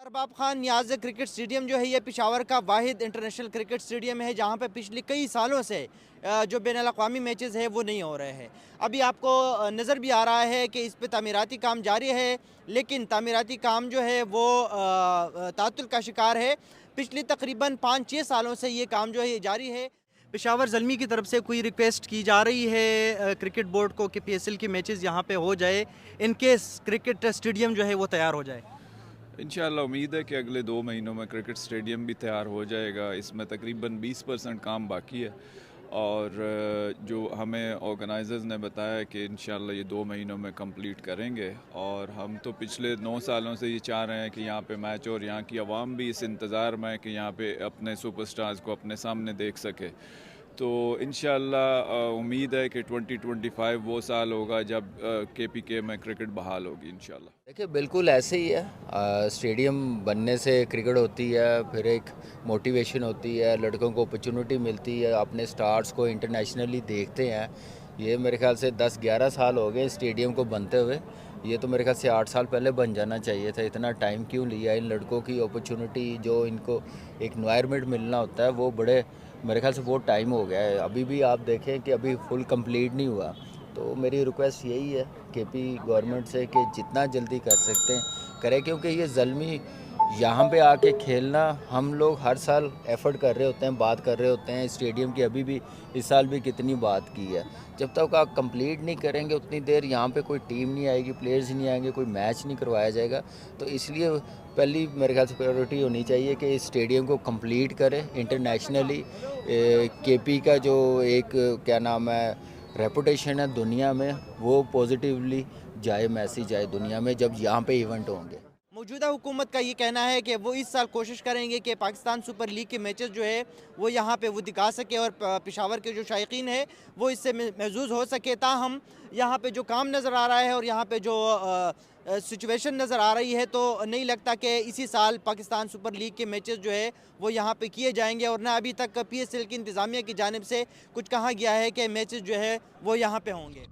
अरबाब खान नियाज़ cricket stadium जो है ये पेशावर का वाहिद इंटरनेशनल क्रिकेट स्टेडियम है जहाँ पे पिछले कई सालों से जो बैनुल-अक़वामी मैचेस है वो नहीं हो रहे हैं। अभी आपको नज़र भी आ रहा है कि इस पे तामीराती काम जारी है, लेकिन तामीराती काम जो है वो ताअत्तुल का शिकार है। पिछले तकरीबन 5-6 सालों से ये काम जो है ये जारी है। पेशावर ज़ल्मी की तरफ से कोई रिक्वेस्ट की जा रही है क्रिकेट बोर्ड को कि PSL के मैचेस यहाँ पे हो जाए, इन केस क्रिकेट स्टेडियम जो है वो तैयार हो जाए। इंशाल्लाह उम्मीद है कि अगले 2 महीनों में क्रिकेट स्टेडियम भी तैयार हो जाएगा। इसमें तकरीबन 20% काम बाकी है और जो हमें ऑर्गेनाइजर्स ने बताया कि इंशाल्लाह ये 2 महीनों में कंप्लीट करेंगे। और हम तो पिछले 9 सालों से ये चाह रहे हैं कि यहाँ पे मैच, और यहाँ की आवाम भी इस इंतज़ार में है कि यहाँ पे अपने सुपरस्टार्स को अपने सामने देख सके। तो इंशाल्लाह उम्मीद है कि 2025 वो साल होगा जब KPK में क्रिकेट बहाल होगी इंशाल्लाह। देखिए बिल्कुल ऐसे ही है। स्टेडियम बनने से क्रिकेट होती है, फिर एक मोटिवेशन होती है, लड़कों को अपॉर्चुनिटी मिलती है, अपने स्टार्स को इंटरनेशनली देखते हैं। ये मेरे ख्याल से 10-11 साल हो गए स्टेडियम को बनते हुए। ये तो मेरे ख्याल से 8 साल पहले बन जाना चाहिए था। इतना टाइम क्यों लिया? इन लड़कों की अपॉर्चुनिटी, जो इनको एक एनवायरनमेंट मिलना होता है, वो बड़े मेरे ख्याल से वो टाइम हो गया है। अभी भी आप देखें कि अभी फुल कंप्लीट नहीं हुआ। तो मेरी रिक्वेस्ट यही है KP गवर्नमेंट से कि जितना जल्दी कर सकते हैं करें, क्योंकि ये ज़ल्मी यहाँ पे आके खेलना, हम लोग हर साल एफ़र्ट कर रहे होते हैं, बात कर रहे होते हैं स्टेडियम की। अभी भी इस साल भी कितनी बात की है। जब तक आप कंप्लीट नहीं करेंगे उतनी देर यहाँ पे कोई टीम नहीं आएगी, प्लेयर्स नहीं आएंगे, कोई मैच नहीं करवाया जाएगा। तो इसलिए पहली मेरे ख्याल से प्रायोरिटी होनी चाहिए कि इस स्टेडियम को कंप्लीट करें इंटरनेशनली। KP का जो एक क्या नाम है रेपुटेशन है दुनिया में, वो पॉजिटिवली जाए, मैसेज जाए दुनिया में जब यहाँ पे इवेंट होंगे। मौजूदा हुकूमत का ये कहना है कि वो इस साल कोशिश करेंगे कि पाकिस्तान सुपर लीग के मैचेस जो है वो यहाँ पे वो दिखा सके और पेशावर के जो शायकीन है वो इससे महजूज़ हो सके। ताहम यहाँ पे जो काम नज़र आ रहा है और यहाँ पे जो सिचुएशन नज़र आ रही है, तो नहीं लगता कि इसी साल पाकिस्तान सुपर लीग के मैचेस जो है वो यहाँ पे किए जाएंगे। और ना अभी तक PSL की इंतज़ामिया की जानिब से कुछ कहा गया है कि मैचेस जो है वो यहाँ पे होंगे।